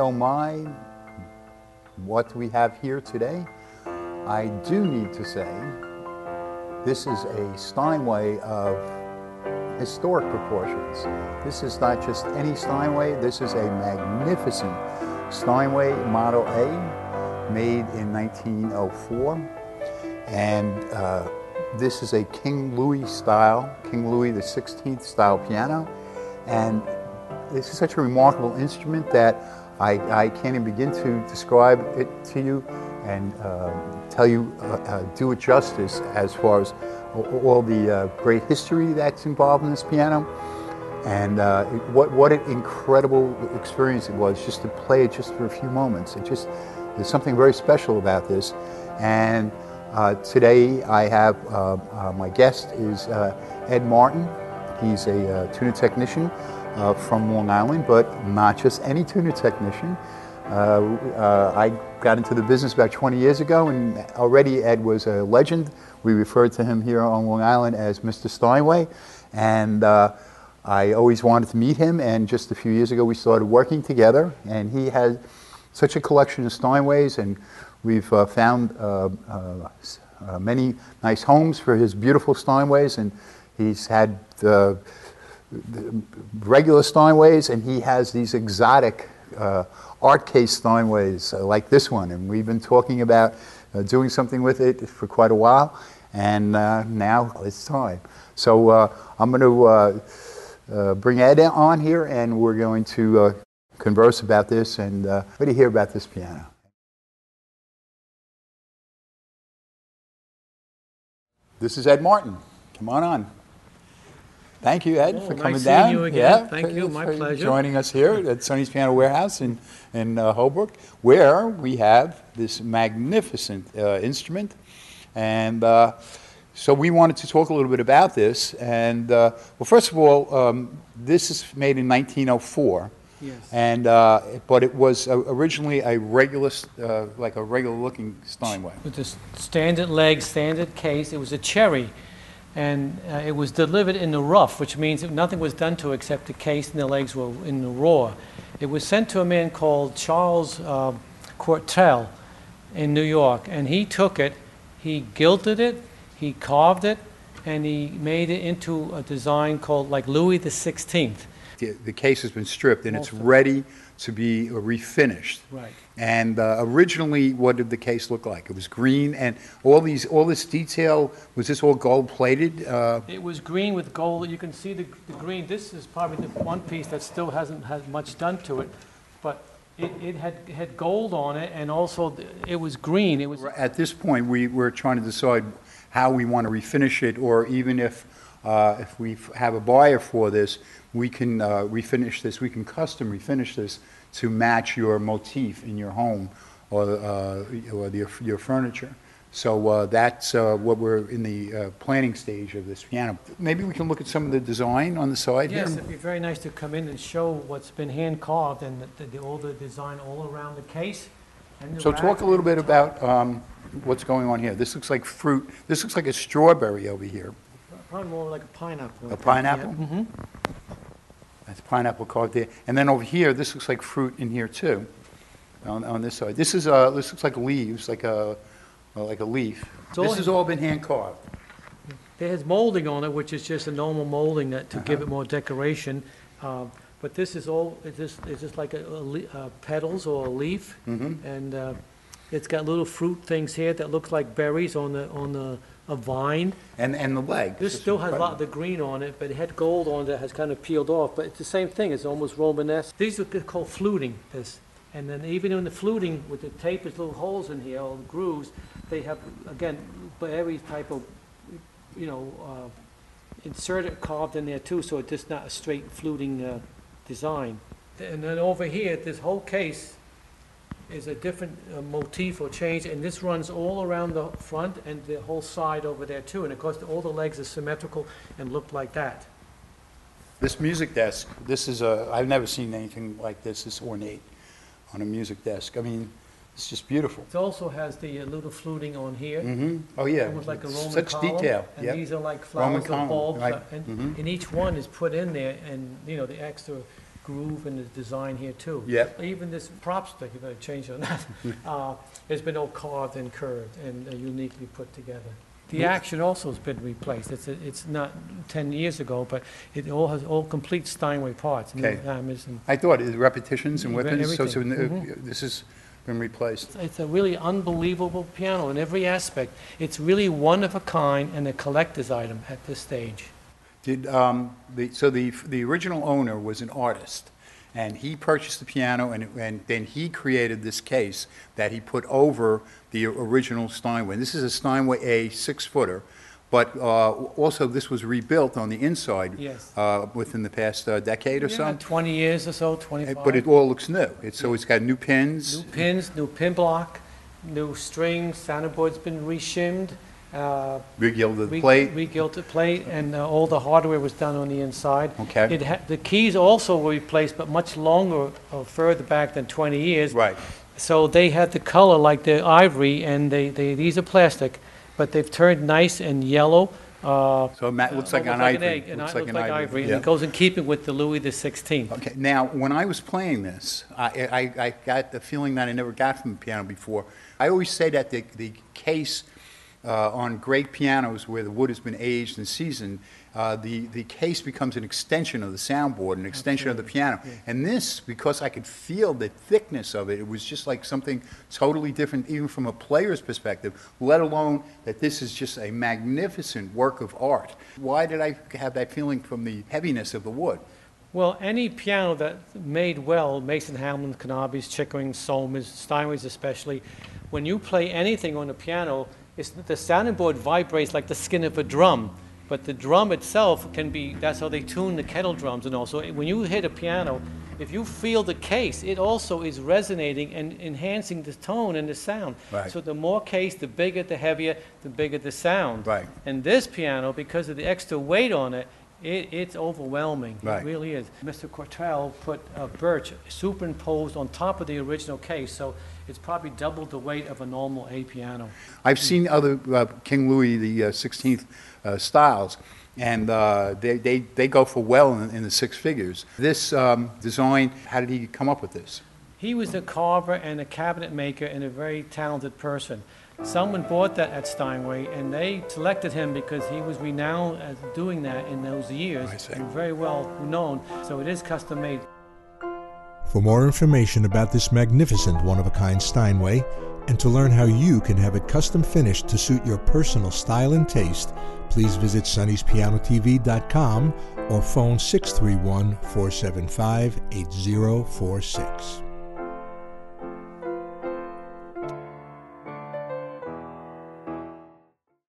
oh my, what we have here today, I do need to say this is a Steinway of historic proportions. This is not just any Steinway, this is a magnificent Steinway Model A made in 1904. And this is a King Louis style, King Louis the 16th style piano. And this is such a remarkable instrument that I can't even begin to describe it to you and tell you, do it justice as far as all the great history that's involved in this piano. And what an incredible experience it was just to play it just for a few moments. There's something very special about this. And today I have, my guest is Ed Martin. He's a tuner technician from Long Island, but not just any tuner technician. I got into the business about 20 years ago, and already Ed was a legend. We referred to him here on Long Island as Mr. Steinway, and I always wanted to meet him, and just a few years ago we started working together, and he had such a collection of Steinways, and we've found many nice homes for his beautiful Steinways, and he's had the regular Steinways, and he has these exotic art case Steinways like this one, and we've been talking about doing something with it for quite a while, and now it's time. So I'm going to bring Ed on here, and we're going to converse about this, and what do you hear about this piano? This is Ed Martin. Come on. Thank you, Ed, for coming down. Nice seeing you again. Thank you, my pleasure. Joining us here at Sonny's Piano Warehouse in Holbrook, where we have this magnificent instrument. And so we wanted to talk a little bit about this. And well, first of all, this is made in 1904. Yes. And but it was originally a regular, like a regular-looking Steinway. With the standard leg, standard case. It was a cherry. And it was delivered in the rough, which means that nothing was done to it except the case and the legs were in the raw. It was sent to a man called Charles Cortell in New York, and he took it, he gilded it, he carved it, and he made it into a design called like Louis the 16th. The case has been stripped and it's ready to be refinished. Right. And originally, what did the case look like? It was green, and all this detail, was this all gold-plated? It was green with gold. You can see the green. This is probably the one piece that still hasn't had much done to it, but it had gold on it, and also it was green. It was. At this point, we're trying to decide how we want to refinish it, or even if we have a buyer for this, we can refinish this. We can custom refinish this to match your motif in your home or your furniture. So that's what we're in the planning stage of this piano. Maybe we can look at some of the design on the side here. Yes, it'd be very nice to come in and show what's been hand carved and all the design all around the case. And so talk a little bit about what's going on here. This looks like fruit. This looks like a strawberry over here. Probably more like a pineapple. A pineapple? Yeah. Mm-hmm. That's pineapple carved there. And then over here, this looks like fruit in here too, on this side. This looks like leaves, like a leaf. This has all been hand carved. There's molding on it, which is just a normal molding to give it more decoration. But this is all, it's just like petals or a leaf. Mm-hmm. And it's got little fruit things here that looks like berries on a vine. And the leg. This still has a lot of the green on it, but it had gold on it that has kind of peeled off. But it's the same thing. It's almost Romanesque. These are called fluting. And then even in the fluting, with the tape, there's little holes in here, or grooves. They have, again, berry type of, inserted, carved in there too, so it's just not a straight fluting design. And then over here, this whole case is a different motif or change, and this runs all around the front and the whole side over there too, and of course all the legs are symmetrical and look like that. This music desk, this is I've never seen anything like this ornate on a music desk. I mean, it's just beautiful. It also has the little fluting on here. Mm-hmm. Oh yeah, almost like a Roman such column. detail. And yep. These are like flowers or bulbs, right. and each one is put in there, and the extra groove in the design here too. Yep. Even this prop stick, you better change on that, has been all carved and curved and uniquely put together. The action also has been replaced. It's not 10 years ago, but it all has all complete Steinway parts. New hammers and I thought it repetitions and weapons, so everything. this has been replaced. it's a really unbelievable piano in every aspect. It's really one of a kind and a collector's item at this stage. Did the original owner was an artist, and he purchased the piano, and then he created this case that he put over the original Steinway. This is a Steinway A 6-footer, but also this was rebuilt on the inside. Yes. Within the past decade or so. 20 years or so, 25. But it all looks new. So it's got new pins. New pins, new pin block, new strings, soundboard's been reshimmed. Regilded plate. Regilded plate, and all the hardware was done on the inside. Okay. The keys also were replaced, but much longer or further back than 20 years. Right. So they had the color like the ivory, and these are plastic, but they've turned nice and yellow. So it looks like an ivory. Looks like ivory, and it goes in keeping with the Louis XVI. Okay. Now, when I was playing this, I got the feeling that I never got from the piano before. I always say that the case on great pianos where the wood has been aged and seasoned, the case becomes an extension of the soundboard, an extension of the piano. Yeah. And this, because I could feel the thickness of it, it was just like something totally different, even from a player's perspective, let alone that this is just a magnificent work of art. Why did I have that feeling from the heaviness of the wood? Well, any piano that's made well, Mason Hamlin, Canabis, Chickerings, Somas, Steinways especially, when you play anything on a piano, the sounding board vibrates like the skin of a drum, but the drum itself can be, that's how they tune the kettle drums and all. So when you hit a piano, if you feel the case, it also is resonating and enhancing the tone and the sound. Right. So the more case, the bigger, the heavier, the bigger the sound. Right. And this piano, because of the extra weight on it, it's overwhelming. Right. It really is. Mr. Cortell put birch superimposed on top of the original case, so it's probably double the weight of a normal A piano. I've seen other King Louis the 16th styles, and they go for well in the six figures. This design, how did he come up with this? He was a carver and a cabinet maker and a very talented person. Someone bought that at Steinway, and they selected him because he was renowned as doing that in those years. I see. And very well known, so it is custom made. For more information about this magnificent one-of-a-kind Steinway, and to learn how you can have it custom finished to suit your personal style and taste, please visit sonnyspianotv.com or phone 631-475-8046.